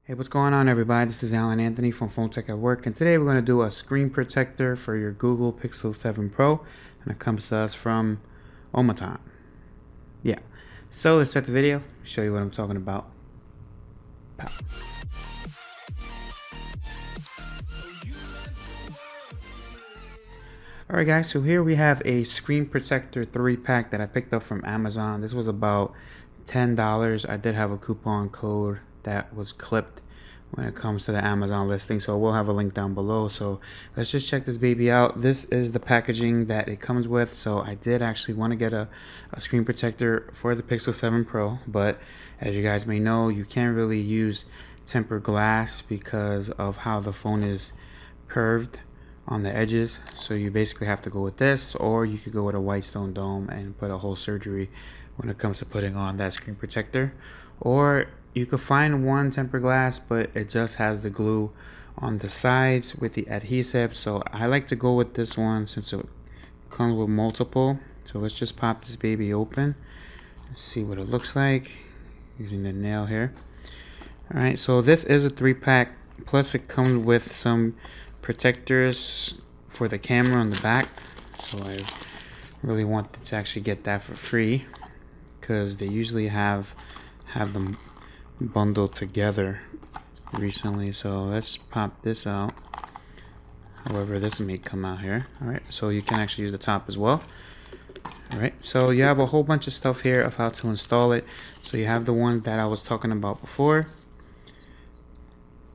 Hey, what's going on, everybody? This is Alan Anthony from Phone Tech at Work, and today we're going to do a screen protector for your Google Pixel 7 Pro, and it comes to us from Omaton. Yeah, so let's start the video, show you what I'm talking about. Pow. Alright guys, so here we have a screen protector 3-pack that I picked up from Amazon. This was about $10. I did have a coupon code that was clipped when it comes to the Amazon listing, so we'll have a link down below. So let's just check this baby out. This is the packaging that it comes with. So I did actually want to get a screen protector for the Pixel 7 Pro, but as you guys may know, you can't really use tempered glass because of how the phone is curved on the edges. So you basically have to go with this, or you could go with a white stone dome and put a whole surgery when it comes to putting on that screen protector. Or you could find one tempered glass, but it just has the glue on the sides with the adhesive. So I like to go with this one since it comes with multiple. So let's just pop this baby open and see what it looks like using the nail here. All right, so this is a 3-pack, plus it comes with some protectors for the camera on the back. So I really wanted to actually get that for free because they usually have them bundled together recently. So let's pop this out. However, this may come out here. All right, so you can actually use the top as well. All right, so you have a whole bunch of stuff here of how to install it. So you have the one that I was talking about before.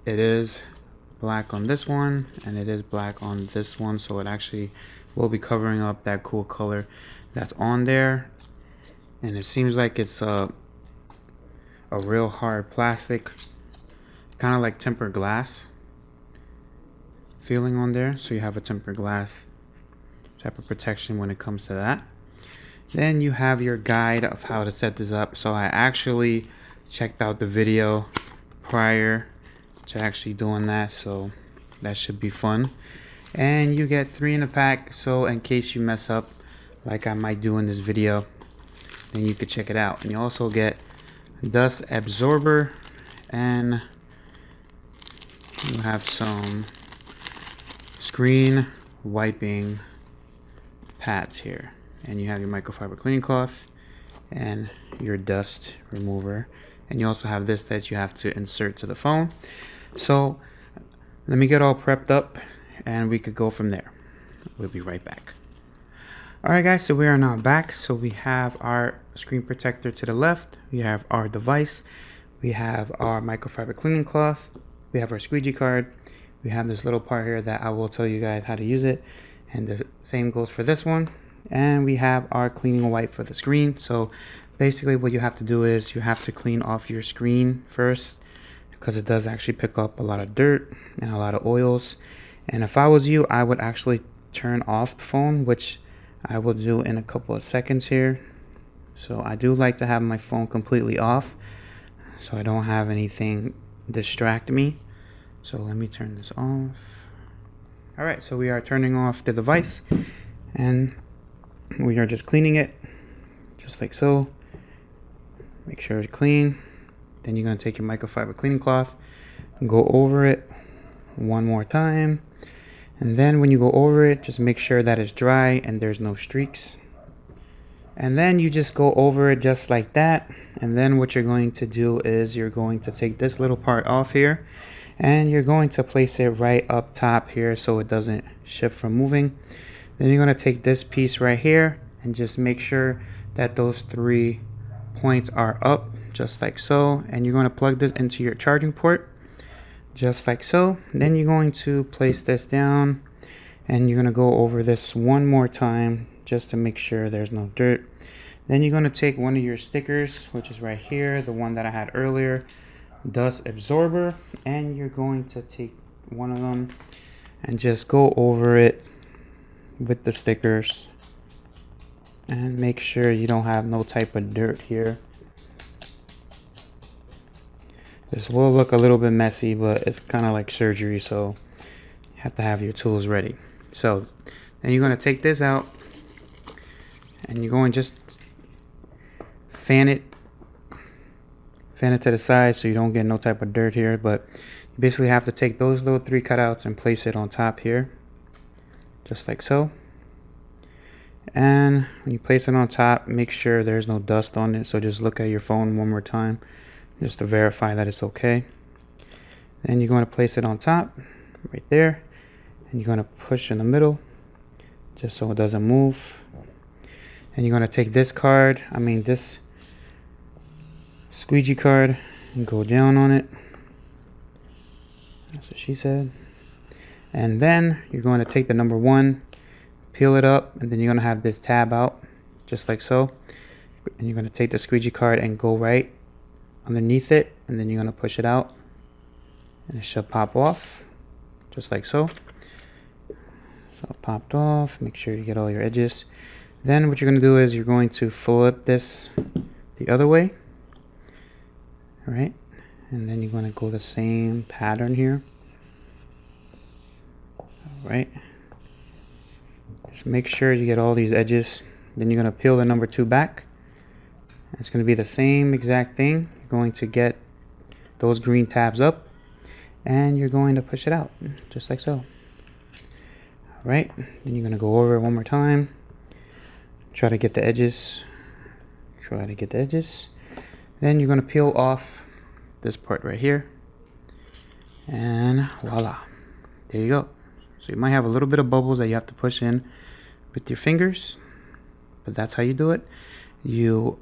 It is black on this one, and it is black on this one, so it actually will be covering up that cool color that's on there. And it seems like it's a real hard plastic, kind of like tempered glass feeling on there. So you have a tempered glass type of protection when it comes to that. Then you have your guide of how to set this up. So I actually checked out the video prior to actually doing that, so that should be fun. And you get 3 in a pack, so in case you mess up like I might do in this video, then you could check it out. And you also get dust absorber, and you have some screen wiping pads here, and you have your microfiber cleaning cloth and your dust remover, and you also have this that you have to insert to the phone. So let me get all prepped up and we could go from there. We'll be right back. Alright guys, so we are now back. So we have our screen protector to the left, we have our device, we have our microfiber cleaning cloth, we have our squeegee card, we have this little part here that I will tell you guys how to use it, and the same goes for this one. And we have our cleaning wipe for the screen. So basically what you have to do is you have to clean off your screen first, because it does actually pick up a lot of dirt and a lot of oils. And if I was you, I would actually turn off the phone, which I will do in a couple of seconds here. So I do like to have my phone completely off so I don't have anything distract me. So let me turn this off. All right, so we are turning off the device and we are just cleaning it just like so. Make sure it's clean. Then you're going to take your microfiber cleaning cloth and go over it one more time. And then when you go over it, just make sure that it's dry and there's no streaks. And then you just go over it just like that. And then what you're going to do is you're going to take this little part off here, and you're going to place it right up top here so it doesn't shift from moving. Then you're going to take this piece right here and just make sure that those 3 points are up, just like so. And you're going to plug this into your charging port just like so. Then you're going to place this down, and you're going to go over this one more time just to make sure there's no dirt. Then you're going to take one of your stickers, which is right here, the one that I had earlier, dust absorber, and you're going to take one of them and just go over it with the stickers and make sure you don't have no type of dirt here. This will look a little bit messy, but it's kind of like surgery, so you have to have your tools ready. So then you're going to take this out and you're going to just fan fan it to the side so you don't get no type of dirt here, but you basically have to take those little 3 cutouts and place it on top here, just like so. And when you place it on top, make sure there's no dust on it, so just look at your phone one more time just to verify that it's okay. Then you're going to place it on top right there, and you're going to push in the middle just so it doesn't move. And you're going to take this this squeegee card and go down on it. That's what she said. And then you're going to take the number 1, peel it up, and then you're going to have this tab out just like so. And you're going to take the squeegee card and go right underneath it, and then you're going to push it out, and it should pop off just like so. So it popped off. Make sure you get all your edges. Then what you're going to do is you're going to flip this the other way. All right, and then you're going to go the same pattern here. All right, just make sure you get all these edges. Then you're going to peel the number 2 back. It's going to be the same exact thing. You're going to get those green tabs up, and you're going to push it out just like so. All right, then you're going to go over it one more time. Try to get the edges. Then you're going to peel off this part right here, and voila, there you go. So you might have a little bit of bubbles that you have to push in with your fingers, but that's how you do it. You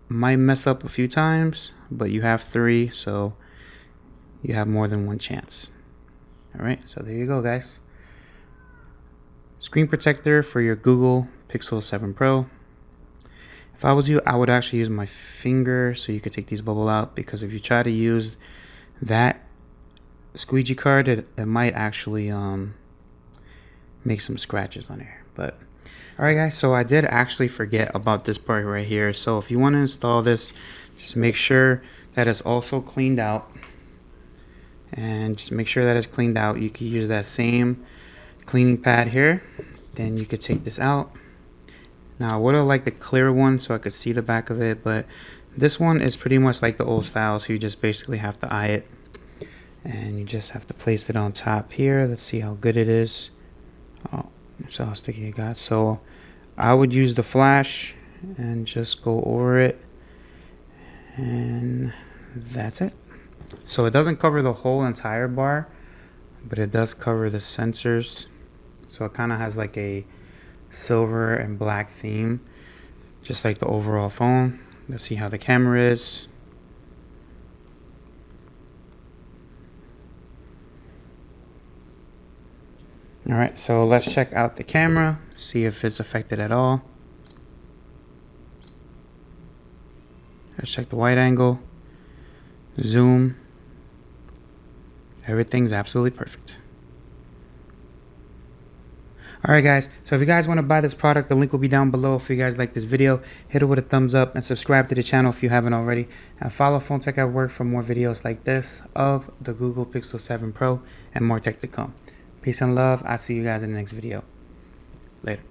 might mess up a few times, but you have 3, so you have more than one chance. All right, so there you go, guys. Screen protector for your Google Pixel 7 Pro. If I was you, I would actually use my finger so you could take these bubbles out, because if you try to use that squeegee card, it might actually make some scratches on here. But alright guys, so I did actually forget about this part right here. So if you want to install this, just make sure that it's also cleaned out, and just make sure that it's cleaned out. You can use that same cleaning pad here. Then you could take this out. Now I would have liked the clear one so I could see the back of it, but this one is pretty much like the old style, so you just basically have to eye it, and you just have to place it on top here. Let's see how good it is. Oh, so how sticky it got. So I would use the flash and just go over it, and that's it. So it doesn't cover the whole entire bar, but it does cover the sensors. So it kind of has like a silver and black theme, just like the overall phone. Let's see how the camera is. All right, so let's check out the camera, see if it's affected at all. Let's check the wide angle, zoom. Everything's absolutely perfect. Alright guys, so if you guys want to buy this product, the link will be down below. If you guys like this video, hit it with a thumbs up and subscribe to the channel if you haven't already. And follow Phone Tech at Work for more videos like this of the Google Pixel 7 Pro and more tech to come. Peace and love. I'll see you guys in the next video. Later.